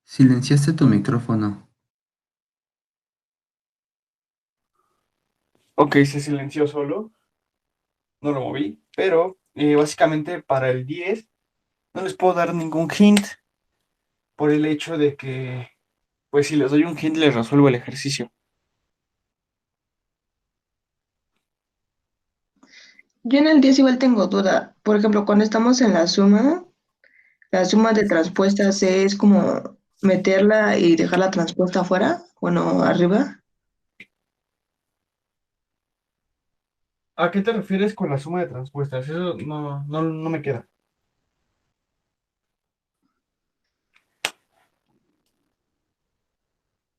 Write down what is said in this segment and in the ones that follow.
Silenciaste tu micrófono. Ok, se silenció solo, no lo moví, pero básicamente para el 10 no les puedo dar ningún hint por el hecho de que, pues si les doy un hint les resuelvo el ejercicio. Yo en el 10 igual tengo duda. Por ejemplo, cuando estamos en la suma de transpuestas es como meterla y dejar la transpuesta afuera, bueno, arriba. ¿A qué te refieres con la suma de transpuestas? Eso no me queda.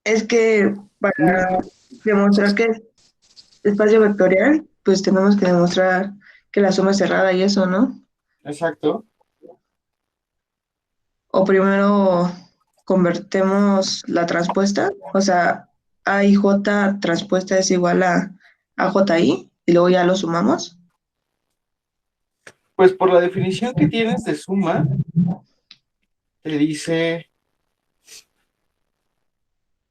Es que para demostrar que es espacio vectorial, pues tenemos que demostrar que la suma es cerrada y eso, ¿no? Exacto. O primero convertemos la transpuesta, o sea, A y J transpuesta es igual a J y luego ya lo sumamos. Pues por la definición que tienes de suma, te dice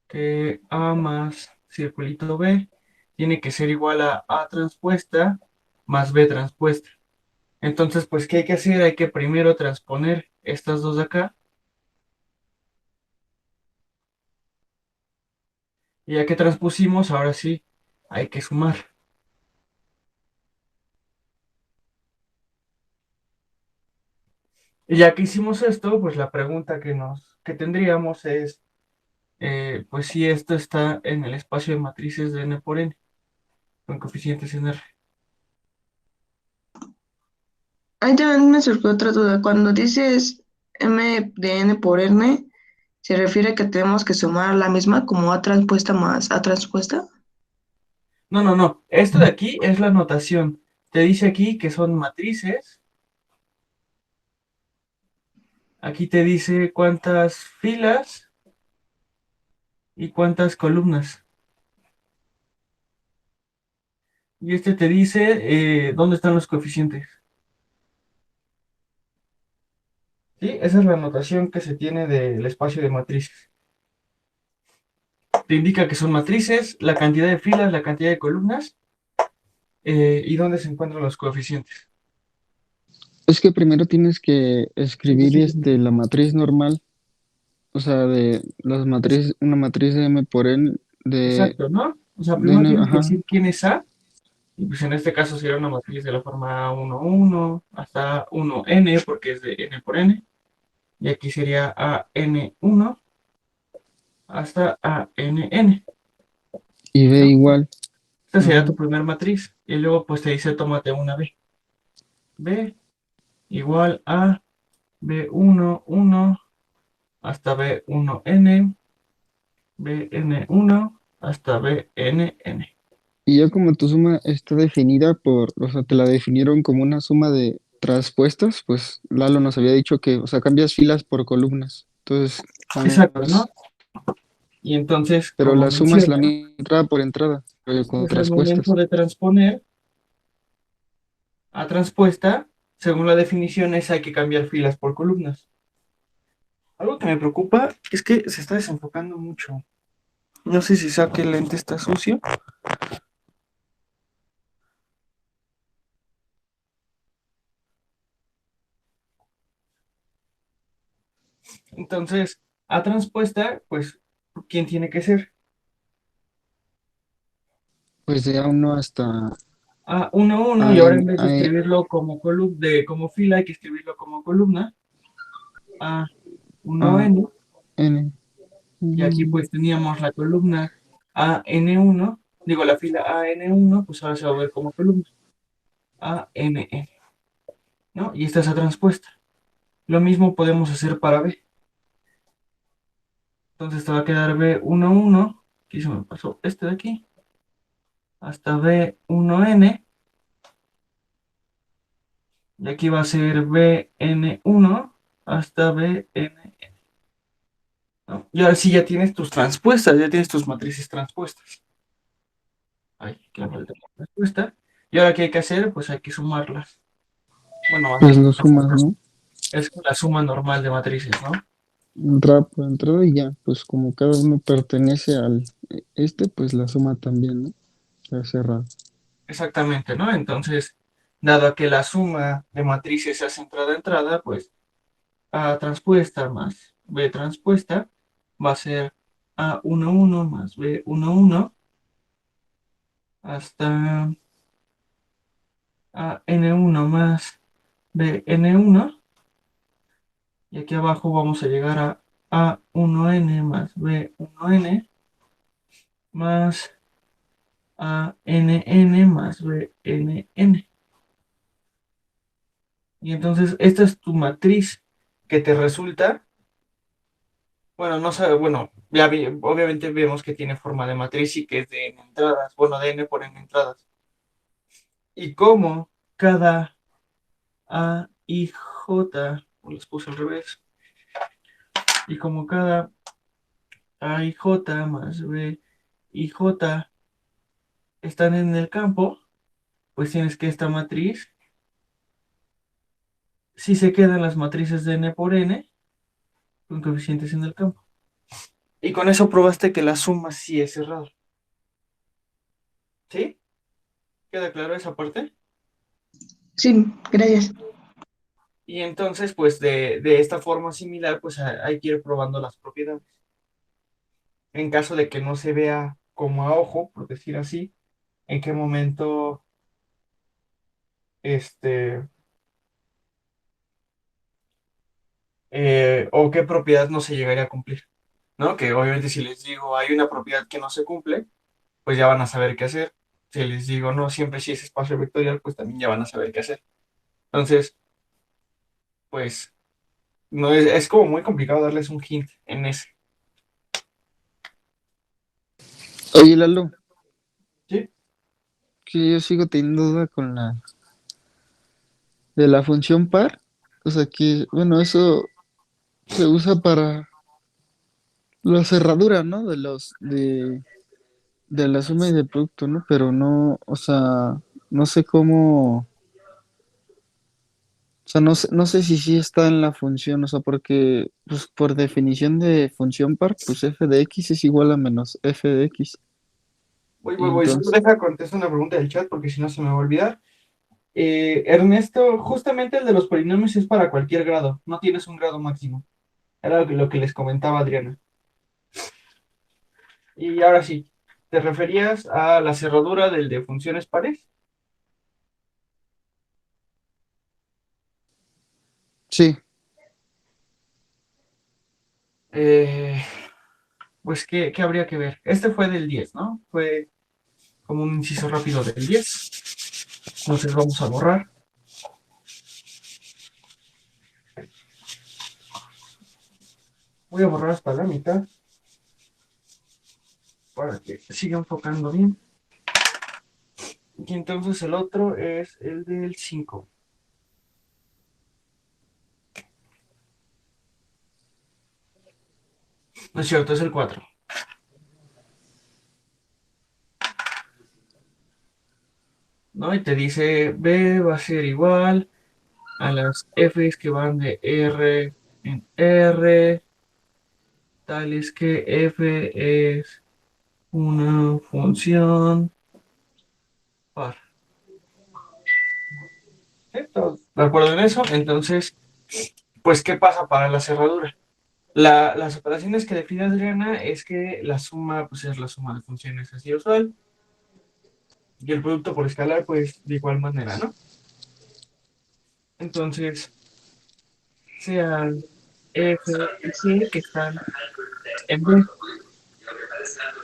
que A más circulito B tiene que ser igual a A transpuesta más B transpuesta. Entonces, pues, ¿qué hay que hacer? Hay que primero transponer estas dos de acá. Y ya que transpusimos, ahora sí, hay que sumar. Y ya que hicimos esto, pues la pregunta que tendríamos es, pues si esto está en el espacio de matrices de n por n, con coeficientes en R. Ahí también me surgió otra duda. Cuando dices m de n por n, ¿se refiere a que tenemos que sumar la misma como a transpuesta más a transpuesta? No, no, no. Esto de aquí es la notación. Te dice aquí que son matrices. Aquí te dice cuántas filas y cuántas columnas. Y este te dice dónde están los coeficientes. ¿Sí? Esa es la notación que se tiene del espacio de matrices. Te indica que son matrices, la cantidad de filas, la cantidad de columnas y dónde se encuentran los coeficientes. Es que primero tienes que escribir la matriz normal, o sea, de las matrices, una matriz de M por N Exacto, ¿no? O sea, de primero N, tienes que ajá. decir quién es A, y pues en este caso sería una matriz de la forma 1, 1 hasta 1n, porque es de n por n, y aquí sería a n 1 hasta a n n, Y B ¿no? igual, Esta sería ajá. tu primer matriz, y luego pues te dice tómate una B. B igual a B1, 1 hasta B1n, Bn1 hasta Bnn. Y ya como tu suma está definida o sea, te la definieron como una suma de traspuestas, pues Lalo nos había dicho que, o sea, cambias filas por columnas. Entonces, Exacto, pones, ¿no? Y entonces, pero como la suma es la menciona, misma entrada por entrada, pero con pues al momento traspuestas. de transponer a transpuesta, según la definición, es hay que cambiar filas por columnas. Algo que me preocupa es que se está desenfocando mucho. No sé si sea que el lente está sucio. Entonces, a transpuesta, pues, ¿quién tiene que ser? Pues de A1 hasta A 1, 1, y ahora en AN, vez de escribirlo como, como fila, hay que escribirlo como columna. A 1, AN. n, y aquí pues teníamos la columna a n 1, digo la fila a n 1, pues ahora se va a ver como columna a n n, ¿no? Y esta es la transpuesta. Lo mismo podemos hacer para B. Entonces te va a quedar B1, 1, aquí se me pasó este de aquí, hasta B1n, y aquí va a ser Bn1 hasta Bn, ¿no? Y ahora sí ya tienes tus transpuestas, ya tienes tus matrices transpuestas. Ay, que me falta una respuesta. Y ahora, ¿qué hay que hacer? Pues hay que sumarlas. Bueno, más Pues bien, lo sumas, ¿no? es la suma normal de matrices, ¿no? entrada por entrada y ya, pues como cada uno pertenece al pues la suma también, ¿no? Está cerrado. Exactamente, ¿no? Entonces, dado a que la suma de matrices se hace entrada a entrada, pues A transpuesta más B transpuesta va a ser A11 más B11 hasta AN1 más BN1. Y aquí abajo vamos a llegar a A1N más B1N más ANN más BNN. Y entonces esta es tu matriz que te resulta. Bueno, no sabe, bueno, obviamente vemos que tiene forma de matriz y que es de n entradas, bueno, de n por n entradas. Y como cada A y J, o los puse al revés, y como cada A y J más B y J están en el campo, pues tienes que esta matriz, si se quedan las matrices de n por n, con coeficientes en el campo. Y con eso probaste que la suma sí es cerrada. ¿Sí? ¿Queda claro esa parte? Sí, gracias. Y entonces, pues de esta forma similar, pues hay que ir probando las propiedades. En caso de que no se vea como a ojo, por decir así, en qué momento, este, o qué propiedad no se llegaría a cumplir, ¿no? Que obviamente si les digo hay una propiedad que no se cumple, pues ya van a saber qué hacer. Si les digo no, siempre si es espacio vectorial, pues también ya van a saber qué hacer. Entonces, pues, no es como muy complicado darles un hint en ese. Oye, Lalo, ¿Sí? que yo sigo teniendo duda con la de la función par. O sea que, bueno, eso se usa para la cerradura, ¿no? De la suma y del producto, ¿no? Pero no, o sea, no sé cómo, o sea, no sé si sí está en la función, o sea, porque, pues, por definición de función par, pues f de x es igual a menos f de x. Y Voy. Solo entonces, deja contestar una pregunta del chat porque si no se me va a olvidar. Ernesto, justamente el de los polinomios es para cualquier grado, no tienes un grado máximo. Era lo que les comentaba Adriana. Y ahora sí, ¿te referías a la cerradura del de funciones pares? sí, Eh, pues, ¿qué habría que ver? Este fue del 10, ¿no? Fue como un inciso rápido del 10. Entonces vamos a borrar. Voy a borrar hasta la mitad para que siga enfocando bien. Y entonces el otro es el del 5. No es cierto, es el 4. ¿No? Y te dice B va a ser igual a las F's que van de R en R, tales que F es una función par. ¿Sí? ¿Todos de acuerdo en eso? Entonces, pues, ¿qué pasa para la cerradura? Las operaciones que define Adriana es que la suma, pues, es la suma de funciones así usual, y el producto por escalar, pues, de igual manera, ¿no? Entonces, sean F y C que están en B.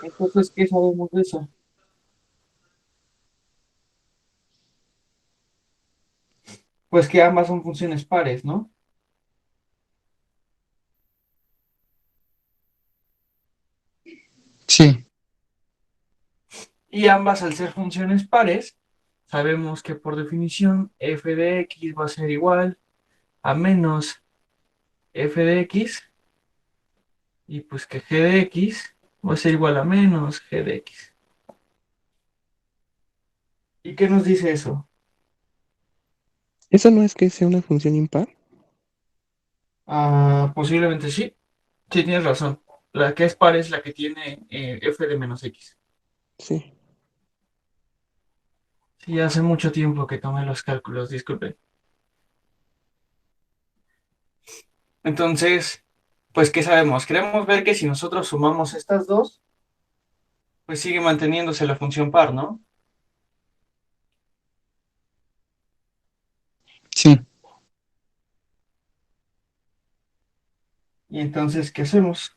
Entonces, ¿qué sabemos de eso? Pues que ambas son funciones pares, ¿no? sí, Y ambas, al ser funciones pares, sabemos que por definición f de x va a ser igual a menos f de x, y pues que g de x va a ser igual a menos g de x. ¿Y qué nos dice eso? ¿Eso no es que sea una función impar? Posiblemente sí. Sí, tienes razón. La que es par es la que tiene f de menos x. Sí. Sí, hace mucho tiempo que tomé los cálculos, disculpe. Entonces, pues, ¿qué sabemos? Queremos ver que si nosotros sumamos estas dos, pues sigue manteniéndose la función par, ¿no? Sí. Y entonces, ¿qué hacemos?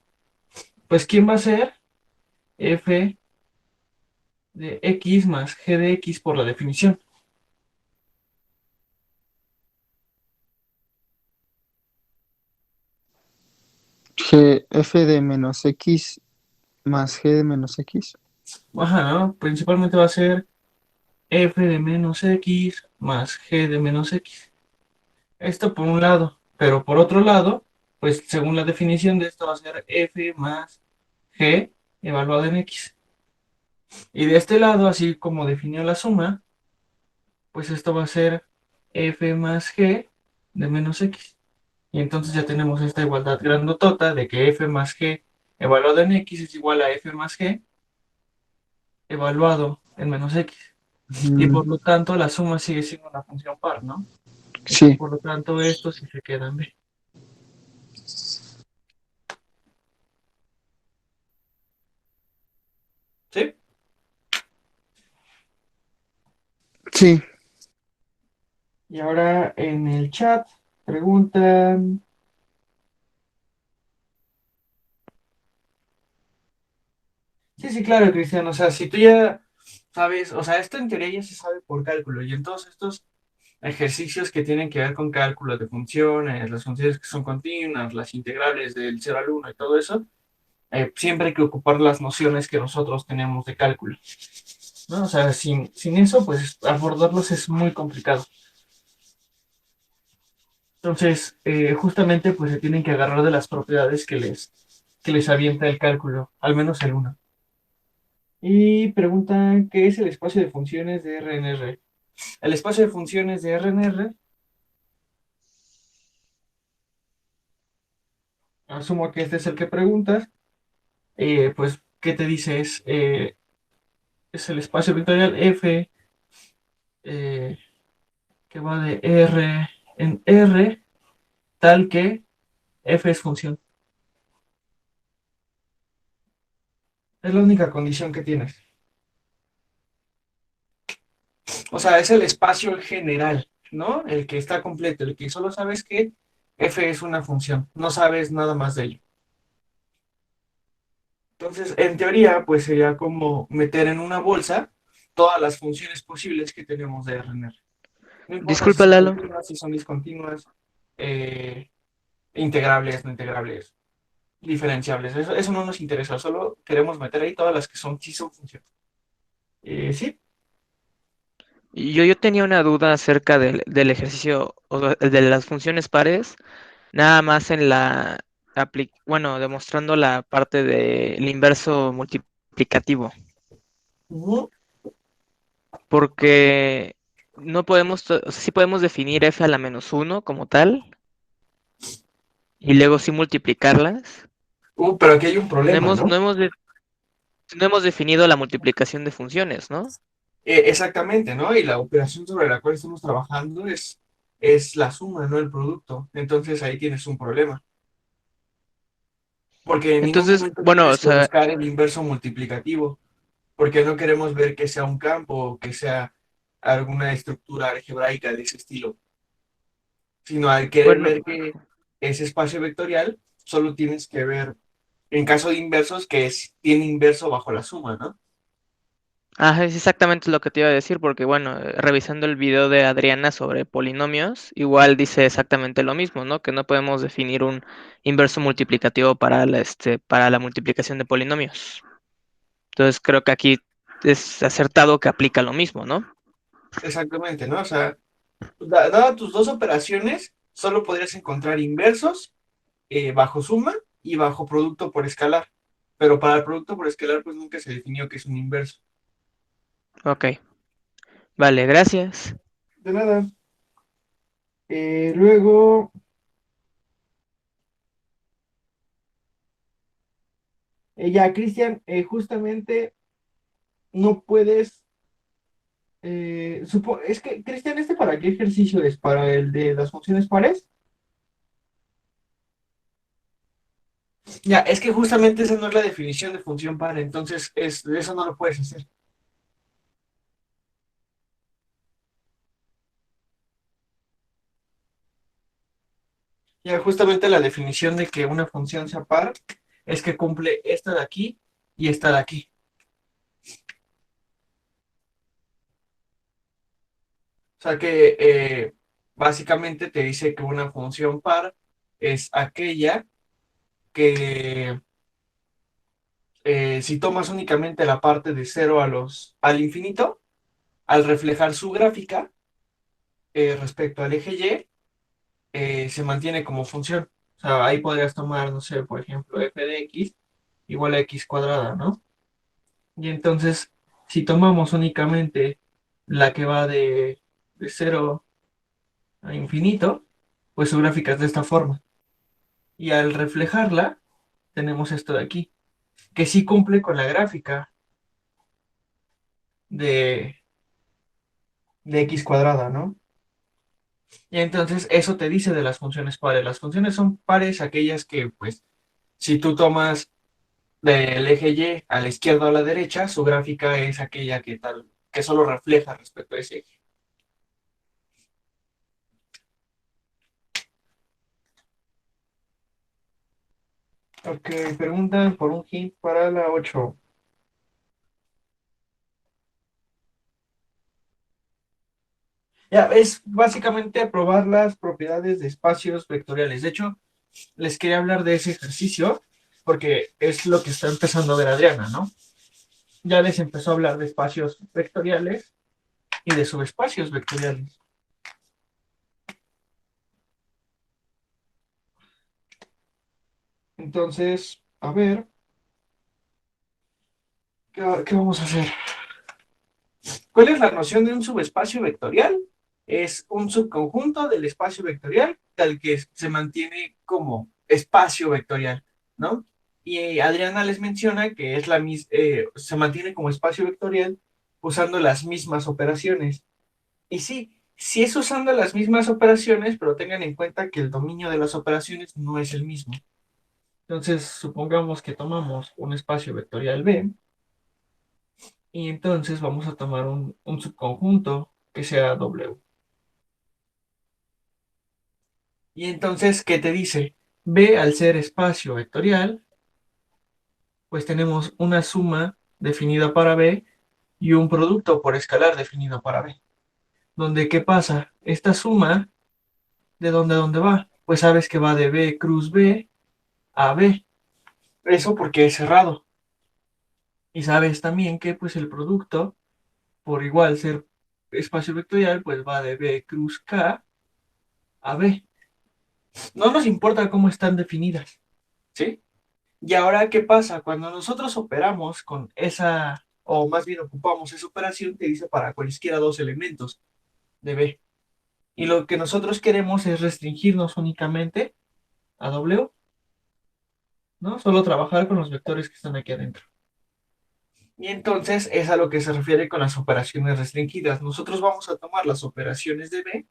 Pues, ¿quién va a ser f de x más g de x por la definición? F de menos X más G de menos X. Ajá, ¿no? Principalmente va a ser f de menos x más g de menos x. Esto por un lado, pero por otro lado, pues según la definición de esto va a ser f más g evaluado en x. Y de este lado, así como definió la suma, pues esto va a ser f más g de menos x. Y entonces ya tenemos esta igualdad grandotota de que f más g evaluado en x es igual a f más g evaluado en menos x. Y Mm, por lo tanto la suma sigue siendo una función par, ¿no? Entonces, sí, por lo tanto, esto sí se queda en b. ¿Sí? sí, Y ahora en el chat preguntan. Sí, sí, claro, Cristian. O sea, si tú ya sabes, o sea, esto en teoría ya se sabe por cálculo. Y en todos estos ejercicios que tienen que ver con cálculo de funciones, las funciones que son continuas, las integrales del 0 al 1 y todo eso, siempre hay que ocupar las nociones que nosotros tenemos de cálculo, ¿no? O sea, sin eso, pues abordarlos es muy complicado. Entonces, justamente, pues se tienen que agarrar de las propiedades que les avienta el cálculo, al menos el uno. Y preguntan, ¿qué es el espacio de funciones de RNR? El espacio de funciones de RNR, asumo que este es el que preguntas, pues, ¿qué te dice? Es el espacio vectorial F eh, que va de R en R, tal que F es función. Es la única condición que tienes. O sea, es el espacio general, ¿no? El que está completo, el que solo sabes que F es una función, no sabes nada más de ello. Entonces, en teoría, pues sería como meter en una bolsa todas las funciones posibles que tenemos de RNR. No importa si Disculpa, son Lalo. continuas, si son discontinuas, eh, integrables, no integrables, diferenciables. Eso no nos interesa, solo queremos meter ahí todas las que son, sí son funciones. Sí. Yo tenía una duda acerca del ejercicio o de las funciones pares, nada más en bueno, demostrando la parte del inverso multiplicativo, Ujú. porque no podemos, o sea, sí podemos definir f a la menos uno como tal, y luego sí multiplicarlas. Pero aquí hay un No problema, hemos, ¿no? no hemos, de- no hemos definido la multiplicación de funciones, ¿no? Exactamente, ¿no? Y la operación sobre la cual estamos trabajando es la suma, no el producto. Entonces ahí tienes un problema. Porque en ningún Entonces, momento bueno, o tienes que sea, buscar el inverso multiplicativo, porque no queremos ver que sea un campo o que sea alguna estructura algebraica de ese estilo, sino al querer bueno, ver que ese espacio vectorial solo tienes que ver, en caso de inversos, tiene inverso bajo la suma, ¿no? es exactamente lo que te iba a decir, porque bueno, revisando el video de Adriana sobre polinomios, igual dice exactamente lo mismo, ¿no? Que no podemos definir un inverso multiplicativo para la multiplicación de polinomios. Entonces creo que aquí es acertado que aplica lo mismo, ¿no? Exactamente, ¿no? O sea, dadas tus dos operaciones, solo podrías encontrar inversos bajo suma y bajo producto por escalar. Pero para el producto por escalar, pues nunca se definió que es un inverso. Ok, vale, gracias. De nada. Luego, Ya, Cristian, justamente no puedes. Es que, Cristian, para qué ejercicio es? ¿Para el de las funciones pares? Ya, es que justamente esa no es la definición de función par, entonces eso no lo puedes hacer. Ya, justamente la definición de que una función sea par es que cumple esta de aquí y esta de aquí. O sea que básicamente te dice que una función par es aquella que si tomas únicamente la parte de cero al infinito, al reflejar su gráfica respecto al eje Y, se mantiene como función. O sea, ahí podrías tomar, no sé, por ejemplo, f de x igual a x cuadrada, ¿no? Y entonces, si tomamos únicamente la que va de cero a infinito, pues su gráfica es de esta forma. Y al reflejarla, tenemos esto de aquí, que sí cumple con la gráfica de, de x cuadrada, ¿no? Y entonces eso te dice de las funciones pares. Las funciones son pares aquellas que, pues, si tú tomas del eje Y a la izquierda o a la derecha, su gráfica es aquella que solo refleja respecto a ese eje. Ok, preguntan por un hint para la 8. Ya, es básicamente probar las propiedades de espacios vectoriales. De hecho, les quería hablar de ese ejercicio porque es lo que está empezando a ver Adriana, ¿no? Ya les empezó a hablar de espacios vectoriales y de subespacios vectoriales. Entonces, a ver, ¿qué vamos a hacer? ¿Cuál es la noción de un subespacio vectorial? Es un subconjunto del espacio vectorial tal que se mantiene como espacio vectorial, ¿no? Y Adriana les menciona que se mantiene como espacio vectorial usando las mismas operaciones. Y sí es usando las mismas operaciones, pero tengan en cuenta que el dominio de las operaciones no es el mismo. Entonces, supongamos que tomamos un espacio vectorial B y entonces vamos a tomar un subconjunto que sea W. Y entonces, ¿qué te dice? B, al ser espacio vectorial, pues tenemos una suma definida para B y un producto por escalar definido para B. Donde, ¿qué pasa? Esta suma, ¿de dónde a dónde va? Pues sabes que va de B cruz B a B. Eso porque es cerrado. Y sabes también que pues el producto, por igual ser espacio vectorial, pues va de B cruz K a B. No nos importa cómo están definidas, ¿sí? Y ahora, ¿qué pasa? Cuando nosotros operamos con esa, o más bien ocupamos esa operación, te dice para cualesquiera dos elementos de B. Y lo que nosotros queremos es restringirnos únicamente a W, ¿no? Solo trabajar con los vectores que están aquí adentro. Y entonces es a lo que se refiere con las operaciones restringidas. Nosotros vamos a tomar las operaciones de B,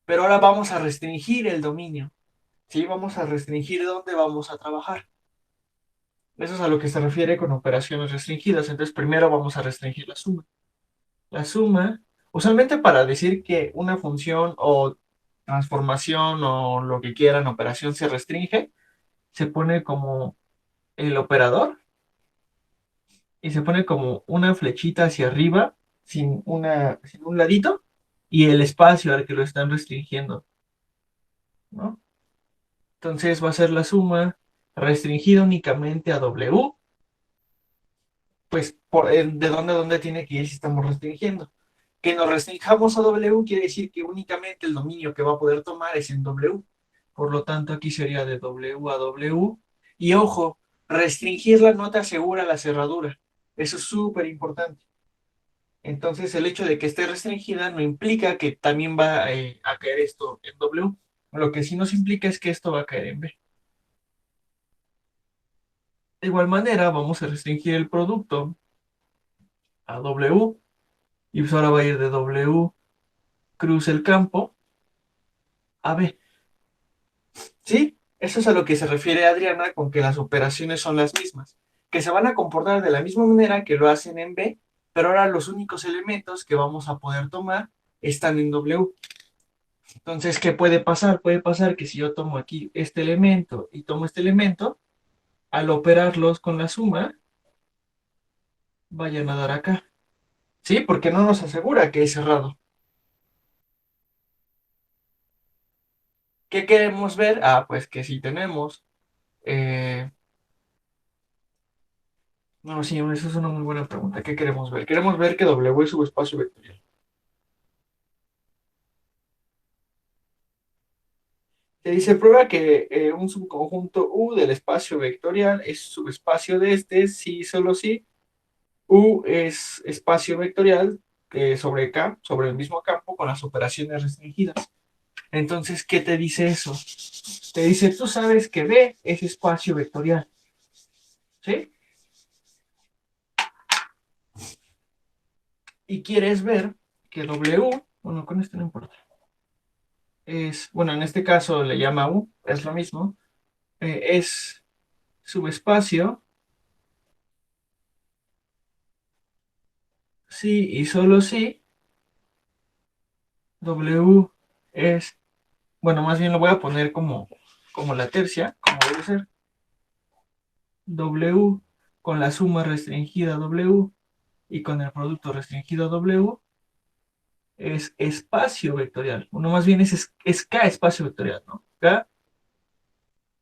pero ahora vamos a restringir el dominio, ¿sí? Vamos a restringir dónde vamos a trabajar. Eso es a lo que se refiere con operaciones restringidas. Entonces, primero vamos a restringir la suma. La suma, usualmente para decir que una función o transformación o lo que quieran, operación se restringe, se pone como el operador y se pone como una flechita hacia arriba sin un ladito y el espacio al que lo están restringiendo, ¿no? Entonces va a ser la suma restringida únicamente a W, pues de dónde a dónde tiene que ir si estamos restringiendo. Que nos restringamos a W quiere decir que únicamente el dominio que va a poder tomar es en W. Por lo tanto, aquí sería de W a W. Y ojo, restringirla no te asegura la cerradura. Eso es súper importante. Entonces, el hecho de que esté restringida no implica que también va a caer esto en W. Lo que sí nos implica es que esto va a caer en B. De igual manera, vamos a restringir el producto a W, y pues ahora va a ir de W, cruza el campo, a B. ¿Sí? Eso es a lo que se refiere Adriana con que las operaciones son las mismas, que se van a comportar de la misma manera que lo hacen en B, pero ahora los únicos elementos que vamos a poder tomar están en W. Entonces, ¿qué puede pasar? Puede pasar que si yo tomo aquí este elemento y tomo este elemento, al operarlos con la suma, vayan a dar acá. ¿Sí? Porque no nos asegura que es cerrado. ¿Qué queremos ver? Ah, pues que si tenemos... no, sí, eso es una muy buena pregunta. ¿Qué queremos ver? Queremos ver que W es subespacio vectorial. Se dice, prueba que un subconjunto U del espacio vectorial es subespacio de este, si solo si U es espacio vectorial sobre K, sobre el mismo campo, con las operaciones restringidas. Entonces, ¿qué te dice eso? Te dice, tú sabes que B es espacio vectorial, ¿sí? Y quieres ver que W, bueno, con este no importa, es, bueno, en este caso le llama U, es lo mismo, es subespacio, sí y solo si W es, bueno, más bien lo voy a poner como la tercia, como debe ser, W con la suma restringida W y con el producto restringido W es espacio vectorial. Uno más bien es K espacio vectorial, ¿no? K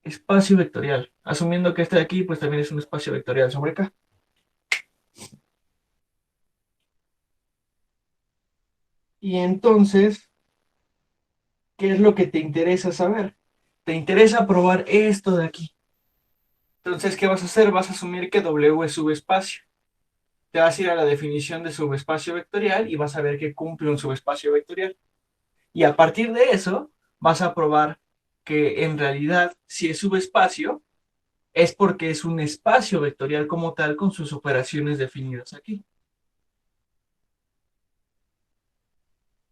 espacio vectorial. Asumiendo que este de aquí, pues también es un espacio vectorial sobre K. Y entonces, ¿qué es lo que te interesa saber? Te interesa probar esto de aquí. Entonces, ¿qué vas a hacer? Vas a asumir que W es subespacio. Te vas a ir a la definición de subespacio vectorial y vas a ver que cumple un subespacio vectorial. Y a partir de eso, vas a probar que en realidad, si es subespacio, es porque es un espacio vectorial como tal con sus operaciones definidas aquí.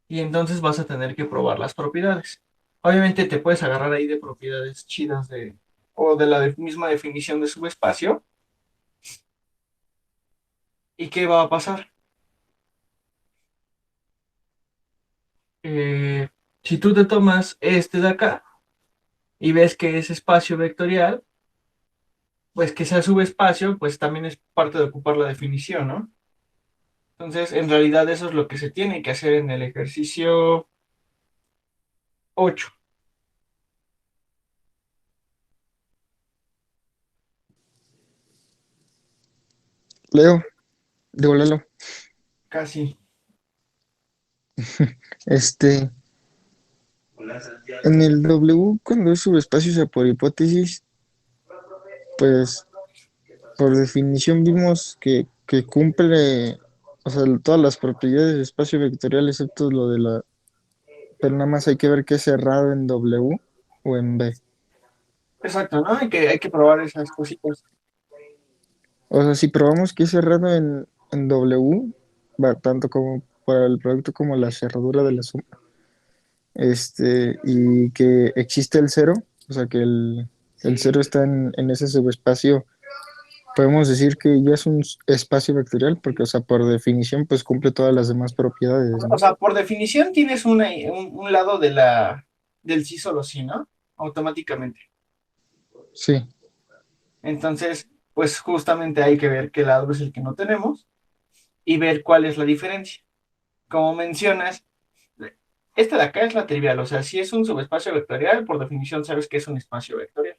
Y entonces vas a tener que probar las propiedades. Obviamente te puedes agarrar ahí de propiedades chidas o de la misma definición de subespacio. ¿Y qué va a pasar? Eh, si tú te tomas este de acá y ves que es espacio vectorial, pues que sea subespacio, pues también es parte de ocupar la definición, ¿no? Entonces, en realidad eso es lo que se tiene que hacer en el ejercicio 8. Leo, digo Lalo, Casi. este, en el W, cuando es subespacio, o sea, por hipótesis, pues por definición vimos que cumple, o sea, todas las propiedades de espacio vectorial, excepto lo de la, pero nada más hay que ver que es cerrado en W o en B. Exacto, ¿no? Hay que probar esas cositas. O sea, si probamos que es cerrado en W, va tanto como para el producto como la cerradura de la suma, y que existe el cero, o sea, que el cero está en ese subespacio, podemos decir que ya es un espacio vectorial, porque, o sea, por definición, pues cumple todas las demás propiedades, O ¿no? sea, por definición tienes un lado del sí solo sí, ¿no? Automáticamente. Sí, Entonces, pues justamente hay que ver qué lado es el que no tenemos y ver cuál es la diferencia. Como mencionas, esta de acá es la trivial, o sea, si es un subespacio vectorial, por definición sabes que es un espacio vectorial,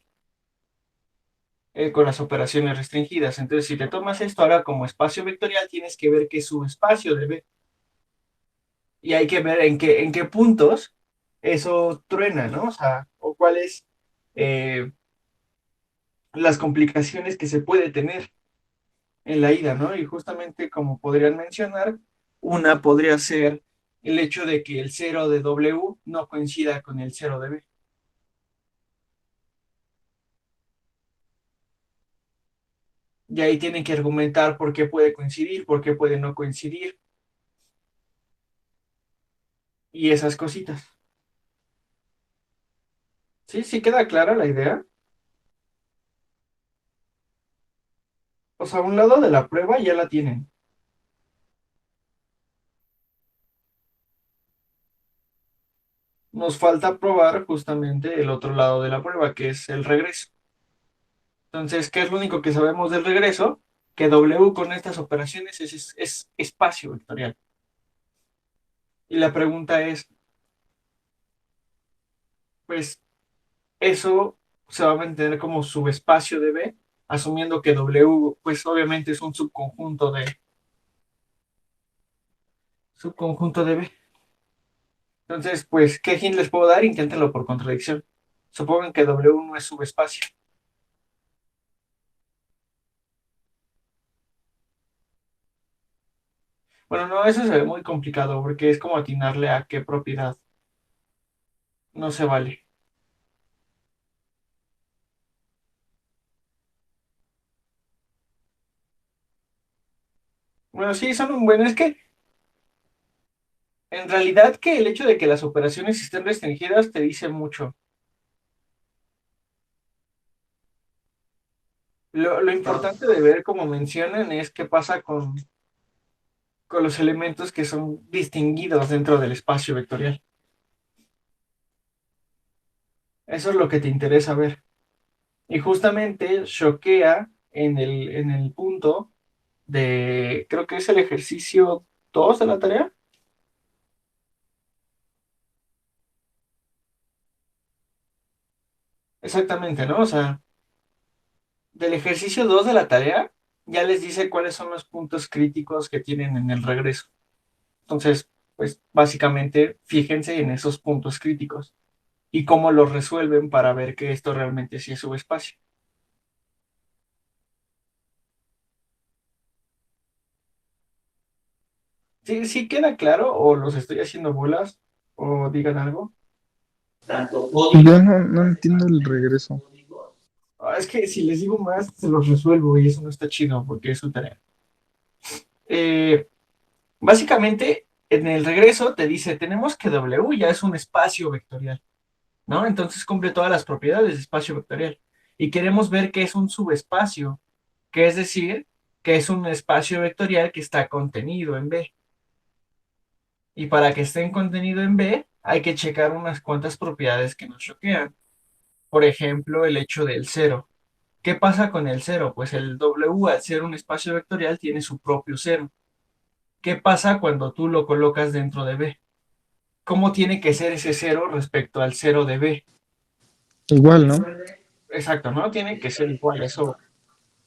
con las operaciones restringidas. Entonces, si te tomas esto ahora como espacio vectorial, tienes que ver qué subespacio de B. Y hay que ver en qué puntos eso truena, ¿no? O sea, o cuáles eh, las complicaciones que se puede tener en la ida, ¿no? Y justamente como podrían mencionar, una podría ser el hecho de que el cero de W no coincida con el cero de B. Y ahí tienen que argumentar por qué puede coincidir, por qué puede no coincidir y esas cositas. ¿Sí? ¿Sí queda clara la idea? O sea, un lado de la prueba ya la tienen. Nos falta probar justamente el otro lado de la prueba, que es el regreso. Entonces, ¿qué es lo único que sabemos del regreso? Que W con estas operaciones es espacio vectorial. Y la pregunta es, pues, eso se va a mantener como subespacio de B, asumiendo que W, pues obviamente es un subconjunto de B. Entonces, pues, ¿qué hint les puedo dar? Inténtenlo por contradicción. Supongan que W no es subespacio. Bueno, no, eso se ve muy complicado porque es como atinarle a qué propiedad. No se vale. Bueno, sí, son un bueno. Es que en realidad que el hecho de que las operaciones estén restringidas te dice mucho. Lo importante de ver, como mencionan, es qué pasa con los elementos que son distinguidos dentro del espacio vectorial. Eso es lo que te interesa ver. Y justamente choquea en el punto de, creo que es el ejercicio 2 de la tarea. Exactamente, ¿no? O sea, del ejercicio 2 de la tarea ya les dice cuáles son los puntos críticos que tienen en el regreso. Entonces, pues básicamente fíjense en esos puntos críticos y cómo los resuelven para ver que esto realmente sí es subespacio. ¿Sí, sí queda claro o los estoy haciendo bolas o digan algo? Yo no entiendo el regreso. Es que si les digo más, se los resuelvo y eso no está chido porque es su tarea. Eh, Básicamente, en el regreso te dice, tenemos que W ya es un espacio vectorial, ¿no? Entonces cumple todas las propiedades de espacio vectorial. Y queremos ver que es un subespacio, que es decir, que es un espacio vectorial que está contenido en B. Y para que esté contenido en B, hay que checar unas cuantas propiedades que nos choquean. Por ejemplo, el hecho del cero. ¿Qué pasa con el cero? Pues el W, al ser un espacio vectorial, tiene su propio cero. ¿Qué pasa cuando tú lo colocas dentro de B? ¿Cómo tiene que ser ese cero respecto al cero de B? Igual, ¿no? Exacto, ¿no? Tiene que ser igual. Eso.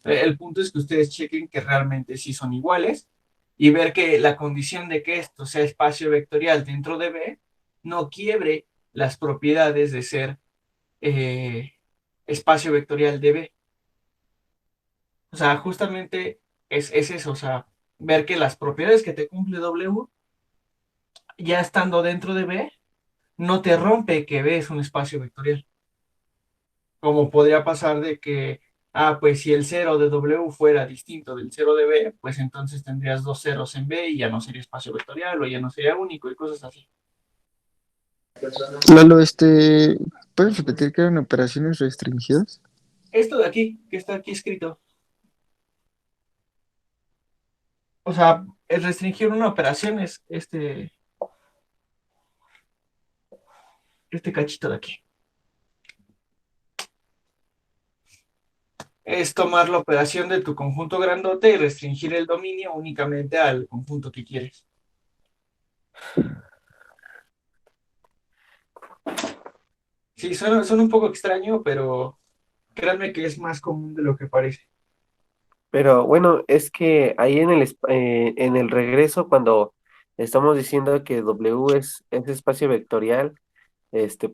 El punto es que ustedes chequen que realmente sí son iguales y ver que la condición de que esto sea espacio vectorial dentro de B no quiebre las propiedades de ser eh, espacio vectorial de B. O sea, justamente es eso, o sea, ver que las propiedades que te cumple W, ya estando dentro de B, no te rompe que B es un espacio vectorial. Como podría pasar de que, pues si el cero de W fuera distinto del cero de B, pues entonces tendrías dos ceros en B y ya no sería espacio vectorial o ya no sería único y cosas así. Lalo, ¿puedes repetir que eran operaciones restringidas? Esto de aquí, que está aquí escrito, o sea, el restringir una operación es este cachito de aquí. Es tomar la operación de tu conjunto grandote y restringir el dominio únicamente al conjunto que quieres. Sí, suena un poco extraño, pero créanme que es más común de lo que parece. Pero bueno, es que ahí en el regreso, cuando estamos diciendo que W es espacio vectorial,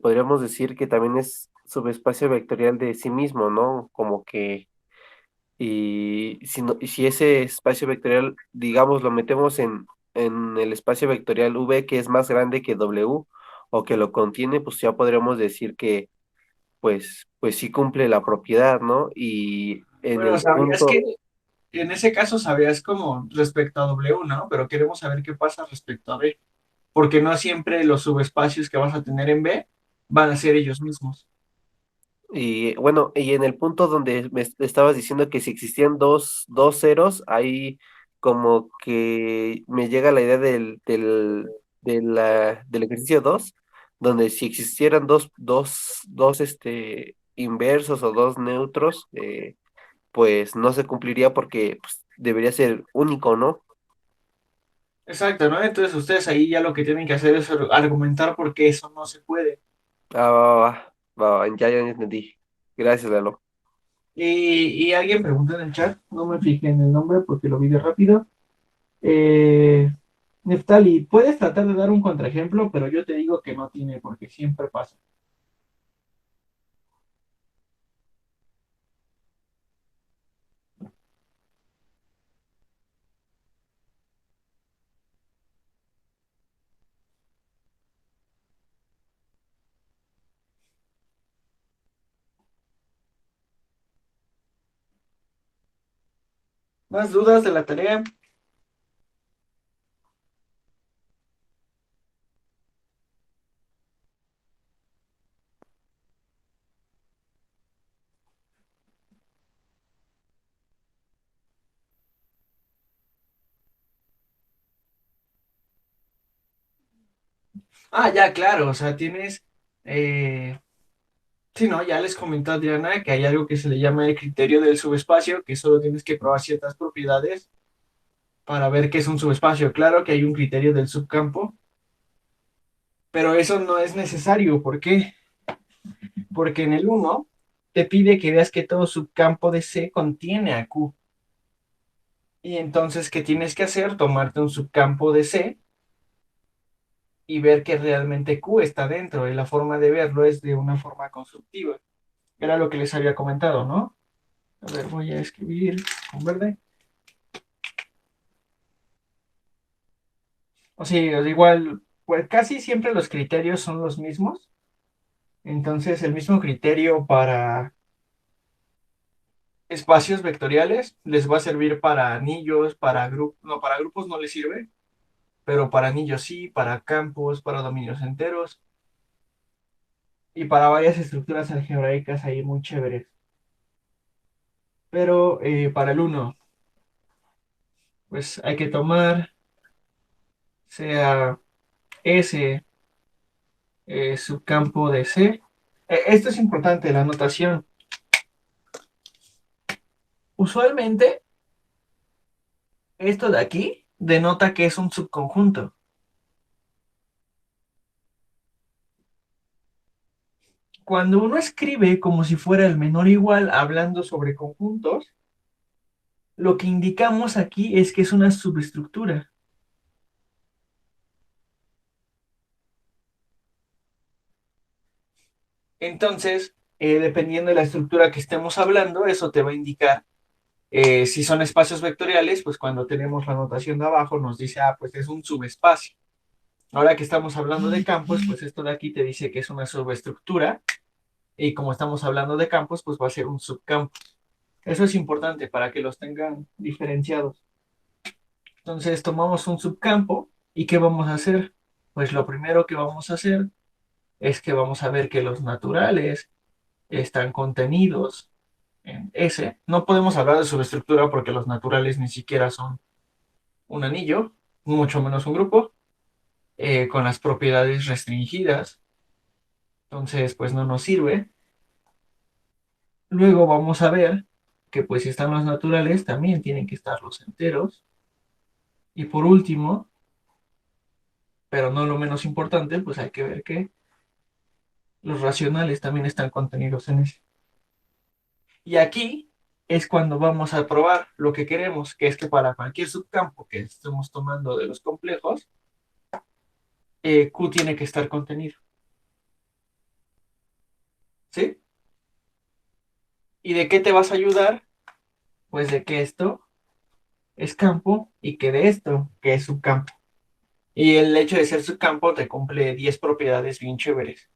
podríamos decir que también es subespacio vectorial de sí mismo, ¿no? Como que, y si ese espacio vectorial, digamos, lo metemos en el espacio vectorial V, que es más grande que W, o que lo contiene, pues ya podríamos decir que, pues sí cumple la propiedad, ¿no? Y en Bueno, el ¿sabías que punto. en ese caso sabías como respecto a W, ¿no? Pero queremos saber qué pasa respecto a B, porque no siempre los subespacios que vas a tener en B van a ser ellos mismos. Y bueno, y en el punto donde me estabas diciendo que si existían dos ceros, ahí como que me llega la idea del ejercicio 2 donde si existieran dos inversos o dos neutros, pues no se cumpliría porque pues, debería ser único, ¿no? Exacto, ¿no? Entonces ustedes ahí ya lo que tienen que hacer es argumentar por qué eso no se puede. Ah, ya entendí. Gracias, Lalo. Y alguien preguntó en el chat, no me fijé en el nombre porque lo vi de rápido. Neftali, puedes tratar de dar un contraejemplo, pero yo te digo que no tiene porque siempre pasa. ¿Más dudas de la tarea? Ah, ya, claro, o sea, tienes... sí, no, ya les comentó Adriana que hay algo que se le llama el criterio del subespacio, que solo tienes que probar ciertas propiedades para ver qué es un subespacio. Claro que hay un criterio del subcampo, pero eso no es necesario. ¿Por qué? Porque en el uno te pide que veas que todo subcampo de C contiene a Q. Y entonces, ¿qué tienes que hacer? Tomarte un subcampo de C y ver que realmente Q está dentro. Y la forma de verlo es de una forma constructiva. Era lo que les había comentado, ¿no? A ver, voy a escribir con verde. O sea, igual, pues casi siempre los criterios son los mismos. Entonces, el mismo criterio para espacios vectoriales les va a servir para anillos, para grupos, no, para grupos no les sirve, pero para anillos sí, para campos, para dominios enteros y para varias estructuras algebraicas ahí muy chéveres. Pero para el uno, pues hay que tomar, sea S subcampo de C. Esto es importante, la notación. Usualmente, esto de aquí denota que es un subconjunto. Cuando uno escribe como si fuera el menor igual hablando sobre conjuntos, lo que indicamos aquí es que es una subestructura. Entonces, dependiendo de la estructura que estemos hablando, eso te va a indicar si son espacios vectoriales, pues cuando tenemos la notación de abajo nos dice, ah, pues es un subespacio. Ahora que estamos hablando de campos, pues esto de aquí te dice que es una subestructura y como estamos hablando de campos, pues va a ser un subcampo. Eso es importante para que los tengan diferenciados. Entonces tomamos un subcampo y ¿qué vamos a hacer? Pues lo primero que vamos a hacer es que vamos a ver que los naturales están contenidos en S. No podemos hablar de subestructura porque los naturales ni siquiera son un anillo, mucho menos un grupo, con las propiedades restringidas. Entonces, pues no nos sirve. Luego vamos a ver que pues si están los naturales, también tienen que estar los enteros. Y por último, pero no lo menos importante, pues hay que ver que los racionales también están contenidos en ese. Y aquí es cuando vamos a probar lo que queremos, que es que para cualquier subcampo que estemos tomando de los complejos, Q tiene que estar contenido. ¿Sí? ¿Y de qué te vas a ayudar? Pues de que esto es campo y que de esto, que es subcampo. Y el hecho de ser subcampo te cumple 10 propiedades bien chéveres.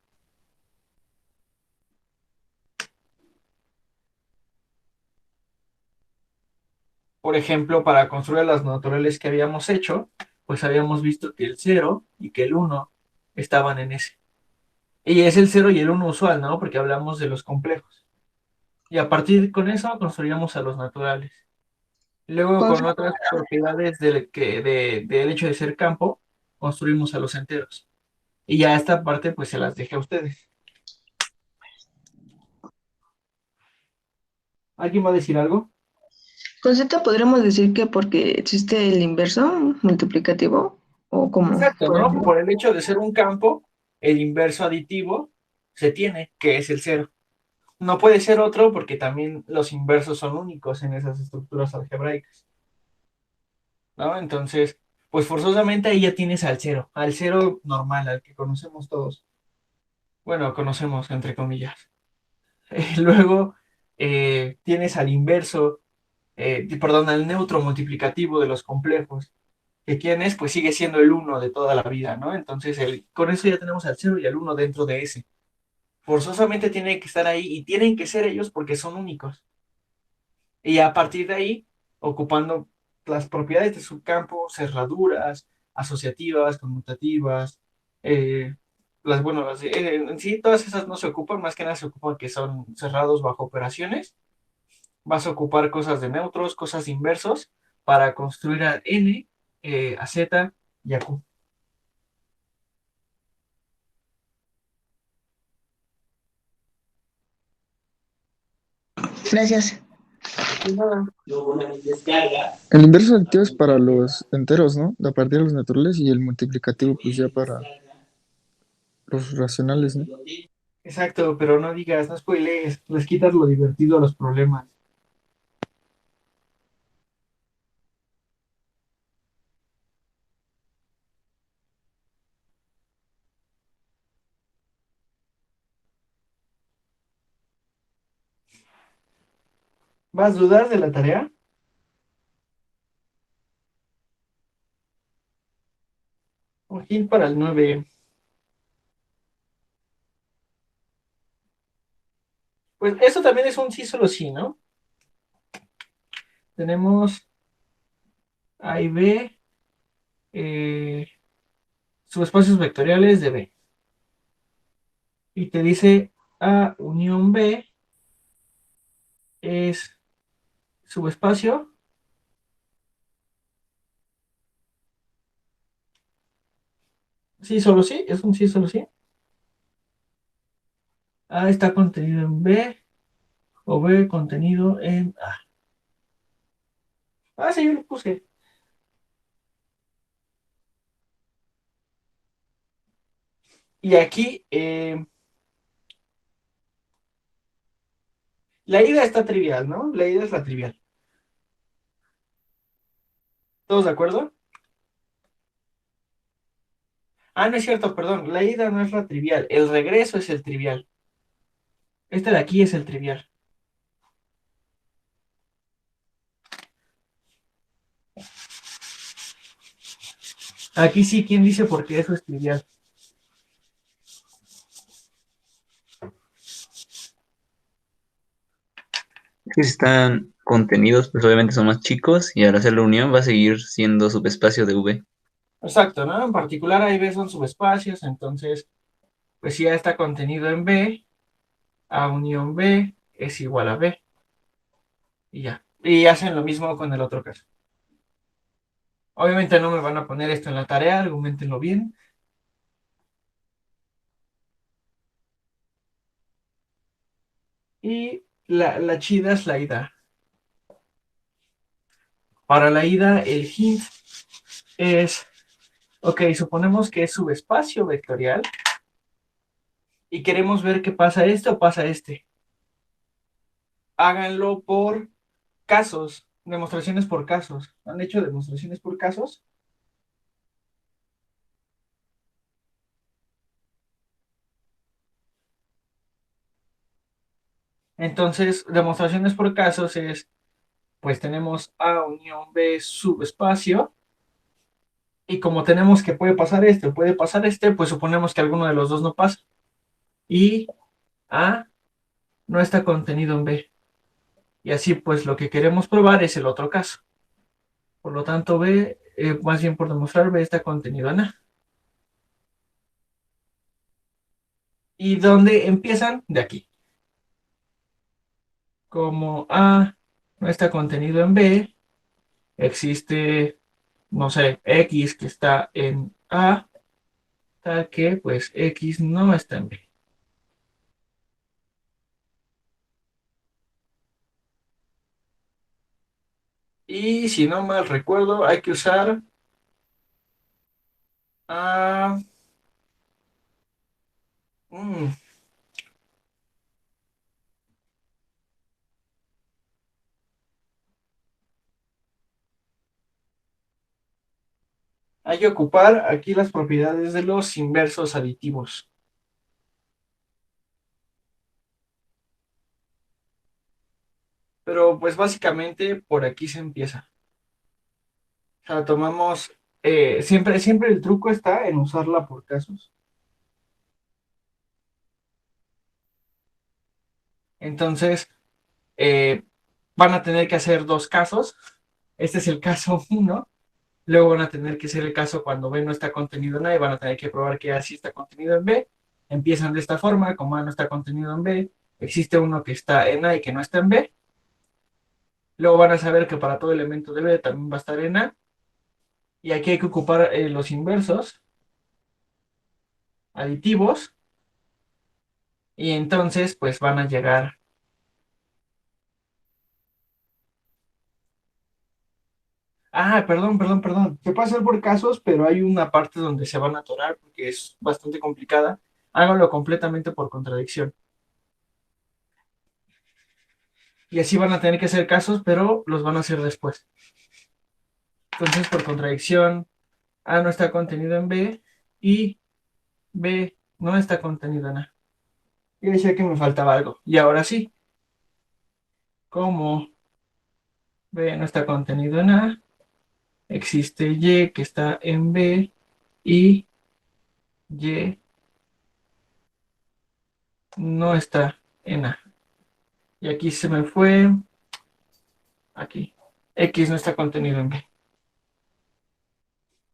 Por ejemplo, para construir las naturales que habíamos hecho, pues habíamos visto que el cero y que el uno estaban en ese. Y es el cero y el uno usual, ¿no? Porque hablamos de los complejos. Y a partir con eso construíamos a los naturales. Luego con Consulta, otras propiedades del hecho de ser campo, construimos a los enteros. Y ya esta parte pues se las dejé a ustedes. ¿Alguien va a decir algo? consulta, podríamos decir que porque existe el inverso multiplicativo o como Exacto, por ¿no? ejemplo. Por el hecho de ser un campo, el inverso aditivo se tiene, que es el cero. No puede ser otro porque también los inversos son únicos en esas estructuras algebraicas, ¿no? Entonces, pues forzosamente ahí ya tienes al cero normal, al que conocemos todos. Bueno, conocemos entre comillas. Luego tienes al inverso, perdón, al neutro multiplicativo de los complejos, que quién es, pues sigue siendo el uno de toda la vida, ¿no? Entonces, con eso ya tenemos al cero y al uno dentro de ese. Forzosamente tienen que estar ahí y tienen que ser ellos porque son únicos. Y a partir de ahí, ocupando las propiedades de su campo, cerraduras, asociativas, conmutativas, eh, bueno, en sí todas esas no se ocupan, más que nada se ocupan que son cerrados bajo operaciones. Vas a ocupar cosas de neutros, cosas de inversos, para construir a n, a z y a q. Gracias. Y nada, El inverso aditivo es para los enteros, ¿no? A partir de los naturales y el multiplicativo pues ya para los racionales, ¿no? exacto, pero no digas, no spoilees, les quitas lo divertido a los problemas. ¿Vas a dudar de la tarea? Ojín para el 9. Pues eso también es un sí, solo sí, ¿no? Tenemos A y B, eh, subespacios vectoriales de B. Y te dice A unión B es subespacio. Sí, solo sí, es un sí, solo sí. A está contenido en B o B contenido en A. Ah, sí, yo lo puse. Y aquí la ida está trivial, ¿no? La ida es la trivial. ¿Todos de acuerdo? Ah, no es cierto, perdón. La ida no es la trivial. El regreso es el trivial. Este de aquí es el trivial. Aquí sí, ¿quién dice por qué eso es trivial? Que si están contenidos, pues obviamente son más chicos y al hacer la unión va a seguir siendo subespacio de V. Exacto, ¿no? En particular ahí B son subespacios, entonces, pues si A está contenido en B, A unión B es igual a B. Y ya. Y hacen lo mismo con el otro caso. Obviamente no me van a poner esto en la tarea, argumentenlo bien. Y la chida es la ida. Para la ida, el hint es, ok, suponemos que es subespacio vectorial y queremos ver qué pasa este o pasa este. Háganlo por casos, demostraciones por casos. ¿Han hecho demostraciones por casos? Entonces, demostraciones por casos es, pues tenemos A unión B subespacio, y como tenemos que puede pasar este, pues suponemos que alguno de los dos no pasa. Y A no está contenido en B. Y así, pues lo que queremos probar es el otro caso. Por lo tanto, B, más bien por demostrar, B está contenido en A. ¿Y dónde empiezan? De aquí. Como A no está contenido en B, existe, no sé, X que está en A, tal que pues X no está en B. Y si no mal recuerdo, hay que usar A. mm, hay que ocupar aquí las propiedades de los inversos aditivos. Pero pues básicamente por aquí se empieza. O sea, tomamos, siempre el truco está en usarla por casos. Entonces, eh, van a tener que hacer dos casos. Este es el caso uno. Luego van a tener que hacer el caso cuando B no está contenido en A y van a tener que probar que A sí está contenido en B. Empiezan de esta forma, como A no está contenido en B, existe uno que está en A y que no está en B. Luego van a saber que para todo elemento de B también va a estar en A. Y aquí hay que ocupar los inversos aditivos. Y entonces, pues van a llegar. Ah, perdón. Se puede hacer por casos, pero hay una parte donde se van a atorar porque es bastante complicada. Háganlo completamente por contradicción. Y así van a tener que hacer casos, pero los van a hacer después. Entonces, por contradicción, A no está contenido en B y B no está contenido en A. Y decía que me faltaba algo. Y ahora sí, como B no está contenido en A, existe Y que está en B y Y no está en A. Y aquí se me fue, aquí. X no está contenido en B.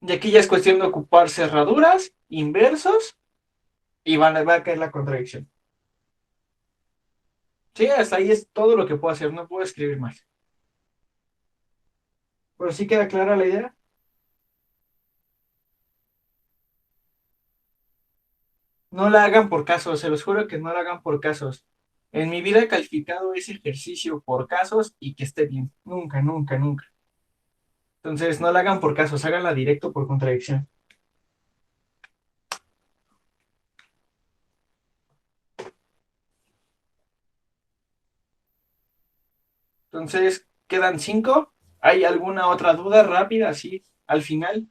Y aquí ya es cuestión de ocupar cerraduras, inversos, y va a caer la contradicción. Sí, hasta ahí es todo lo que puedo hacer, no puedo escribir más. Pero sí queda clara la idea. No la hagan por casos, se los juro que no la hagan por casos. En mi vida he calificado ese ejercicio por casos y que esté bien. Nunca, nunca, nunca. Entonces, no la hagan por casos, háganla directo por contradicción. Entonces, quedan 5. ¿Hay alguna otra duda rápida así al final?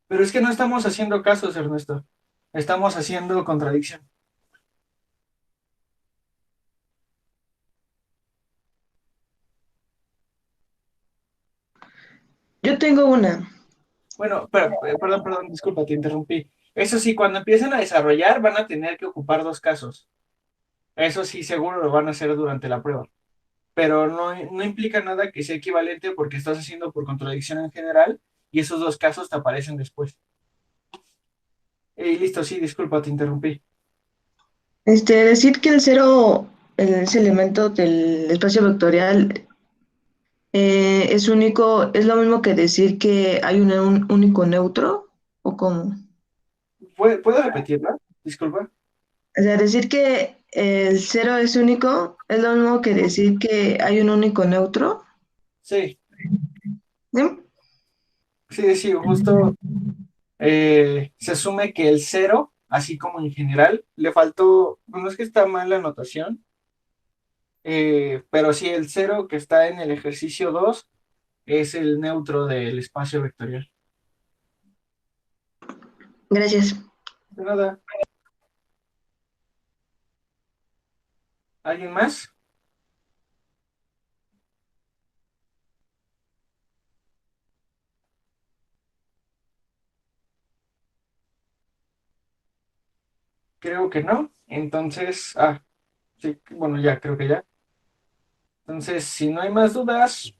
Pero es que no estamos haciendo casos, Ernesto. Estamos haciendo contradicción. Yo tengo una. Bueno, pero, perdón, disculpa, te interrumpí. Eso sí, cuando empiecen a desarrollar van a tener que ocupar dos casos. Eso sí, seguro lo van a hacer durante la prueba. Pero no implica nada que sea equivalente porque estás haciendo por contradicción en general y esos dos casos te aparecen después. Y listo, sí, disculpa, te interrumpí. Decir que el cero es elemento del espacio vectorial es único, es lo mismo que decir que hay un único neutro, ¿o cómo? ¿Puedo repetirla? Disculpa. O sea, decir que el cero es único es lo mismo que decir que hay un único neutro. Sí, ¿Sí? sí, justo se asume que el cero, así como en general, le faltó, no es que está mal la anotación, pero sí, el cero que está en el ejercicio 2 es el neutro del espacio vectorial. Gracias. De nada. ¿Alguien más? Creo que no. Entonces, sí, bueno, ya, creo que ya. Entonces, si no hay más dudas,